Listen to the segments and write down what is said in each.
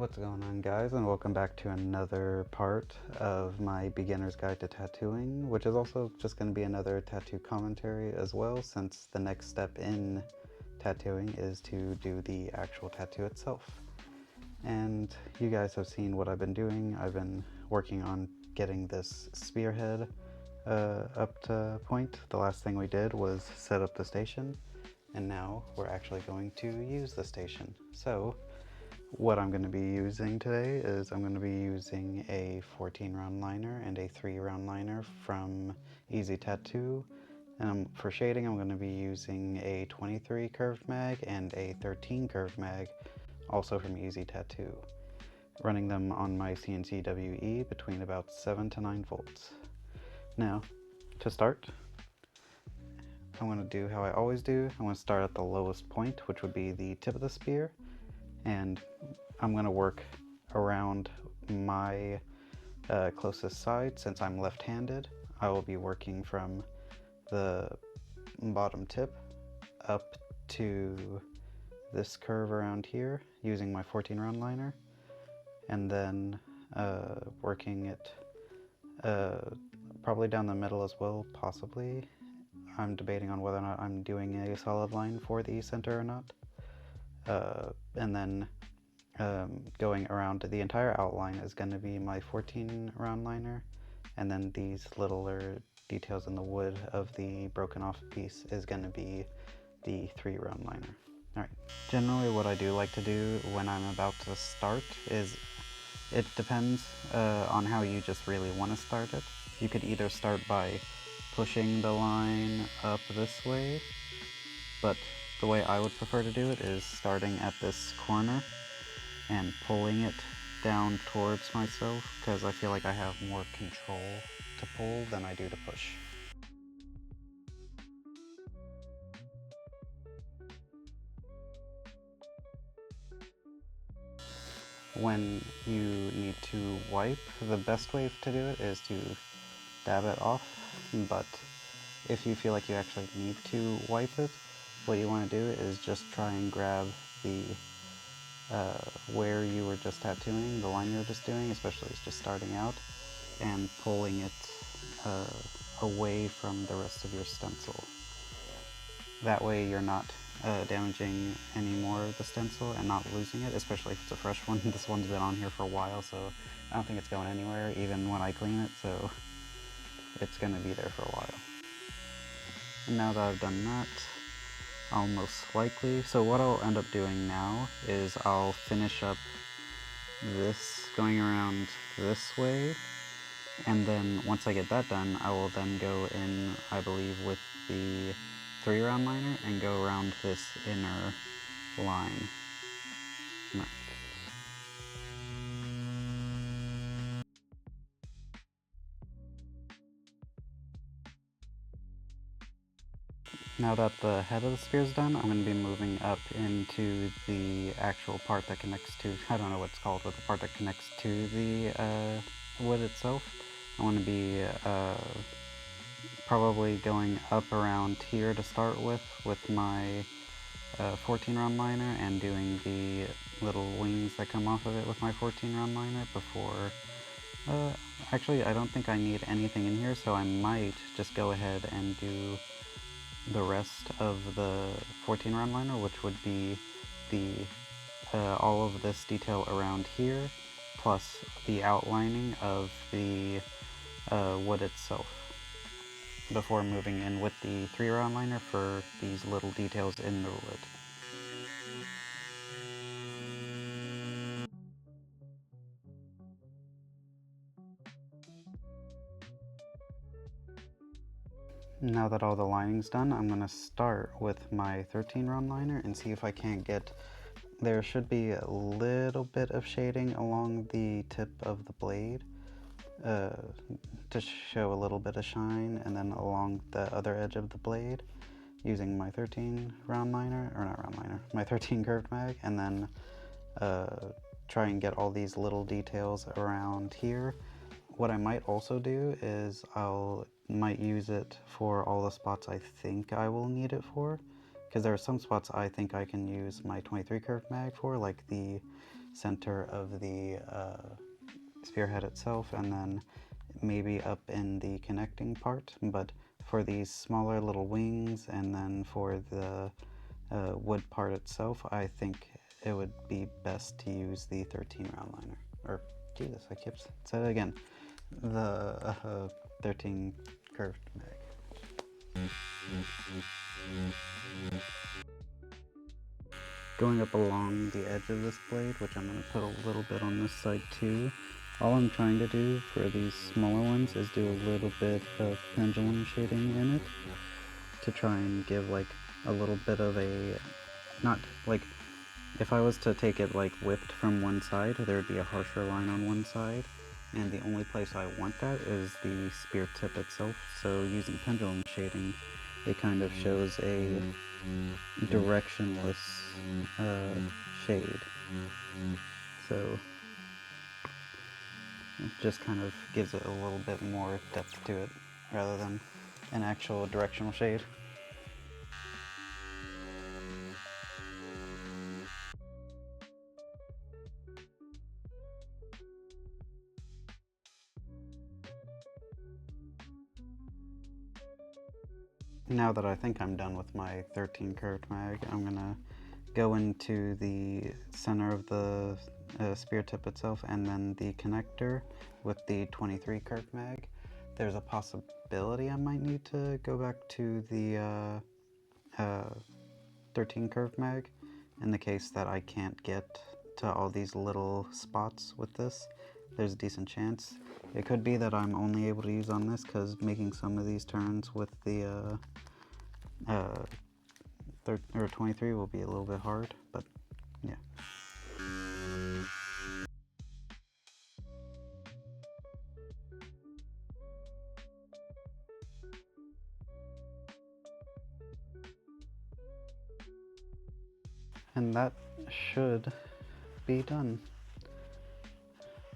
What's going on, guys, and welcome back to another part of my beginner's guide to tattooing, which is also just going to be another tattoo commentary as well, since the next step in tattooing is to do the actual tattoo itself. And you guys have seen what I've been doing. I've been working on getting this spearhead up to point. The last thing we did was set up the station, and now we're actually going to use the station. So what I'm going to be using today is I'm going to be using a 14 round liner and a 3 round liner from Easy Tattoo. And for shading, I'm going to be using a 23 curved mag and a 13 curved mag, also from Easy Tattoo. Running them on my CNC WE between about 7 to 9 volts. Now, to start, I'm going to do how I always do. I'm going to start at the lowest point, which would be the tip of the spear, and I'm going to work around my closest side. Since I'm left-handed, I will be working from the bottom tip up to this curve around here using my 14 round liner, and then working it probably down the middle as well, possibly. I'm debating on whether or not I'm doing a solid line for the center or not. And then going around the entire outline is going to be my 14 round liner, and then these littler details in the wood of the broken off piece is going to be the 3 round liner. Alright, generally what I do like to do when I'm about to start is, it depends on how you just really want to start it. You could either start by pushing the line up this way, but the way I would prefer to do it is starting at this corner and pulling it down towards myself, because I feel like I have more control to pull than I do to push. When you need to wipe, the best way to do it is to dab it off, but if you feel like you actually need to wipe it, what you want to do is just try and grab the where you were just tattooing, the line you were just doing, especially if it's just starting out, and pulling it away from the rest of your stencil. That way you're not damaging any more of the stencil and not losing it, especially if it's a fresh one. This one's been on here for a while, so I don't think it's going anywhere even when I clean it, so it's going to be there for a while. And now that I've done that, I'll most likely, so what I'll end up doing now is I'll finish up this going around this way, and then once I get that done, I will then go in, I believe, with the 3 round liner and go around this inner line. No. Now that the head of the spear is done, I'm going to be moving up into the actual part that connects to, I don't know what it's called, but the part that connects to the wood itself. I want to be probably going up around here to start with my 14 round liner, and doing the little wings that come off of it with my 14 round liner before. Actually, I don't think I need anything in here, so I might just go ahead and do the rest of the 14 round liner, which would be the all of this detail around here, plus the outlining of the wood itself, before moving in with the 3 round liner for these little details in the wood. Now that all the lining's done, I'm going to start with my 13 round liner and see if I can't get, there should be a little bit of shading along the tip of the blade to show a little bit of shine, and then along the other edge of the blade using my 13 round liner, or not round liner, my 13 curved mag, and then try and get all these little details around here. What I might also do is might use it for all the spots I think I will need it for, because there are some spots I think I can use my 23 curved mag for, like the center of the spearhead itself, and then maybe up in the connecting part. But for these smaller little wings, and then for the wood part itself, I think it would be best to use the 13 round liner. Or, Jesus, I kept said it again. The 13 curved mag. Going up along the edge of this blade, which I'm going to put a little bit on this side too. All I'm trying to do for these smaller ones is do a little bit of pendulum shading in it to try and give like a little bit of a, not like, if I was to take it like whipped from one side, there would be a harsher line on one side, and the only place I want that is the spear tip itself. So using pendulum shading, it kind of shows a directionless shade. So it just kind of gives it a little bit more depth to it rather than an actual directional shade. Now that I think I'm done with my 13 curved mag, I'm gonna go into the center of the spear tip itself and then the connector with the 23 curved mag. There's a possibility I might need to go back to the 13 curved mag in the case that I can't get to all these little spots with this. There's a decent chance. It could be that I'm only able to use on this because making some of these turns with the 23 will be a little bit hard, but yeah. And that should be done.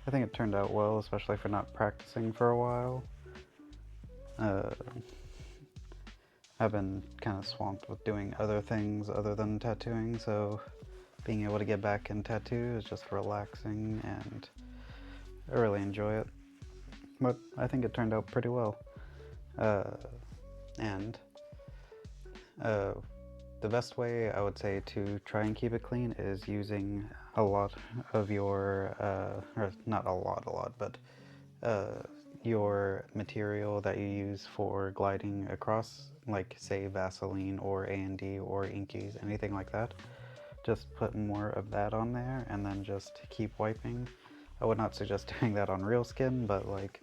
I think it turned out well, especially for not practicing for a while. I've been kind of swamped with doing other things other than tattooing, so being able to get back and tattoo is just relaxing, and I really enjoy it. But I think it turned out pretty well. The best way I would say to try and keep it clean is using a lot of your, or not a lot, but your material that you use for gliding across, like say Vaseline or A&D or Inkies, anything like that. Just put more of that on there and then just keep wiping. I would not suggest doing that on real skin, but like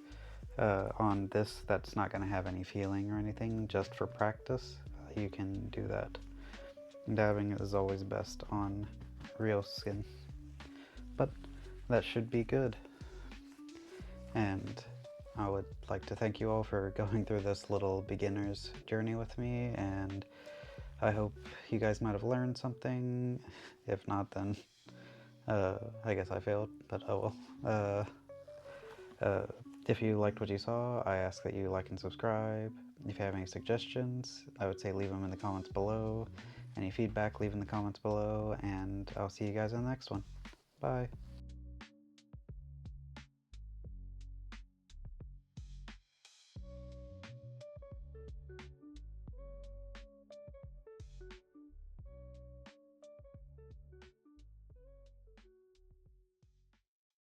on this that's not going to have any feeling or anything, just for practice, you can do that. Dabbing is always best on real skin. But that should be good. And I would like to thank you all for going through this little beginner's journey with me, and I hope you guys might have learned something. If not, then I guess I failed, but oh well. If you liked what you saw, I ask that you like and subscribe. If you have any suggestions, I would say leave them in the comments below. Any feedback, leave in the comments below, and I'll see you guys in the next one. Bye.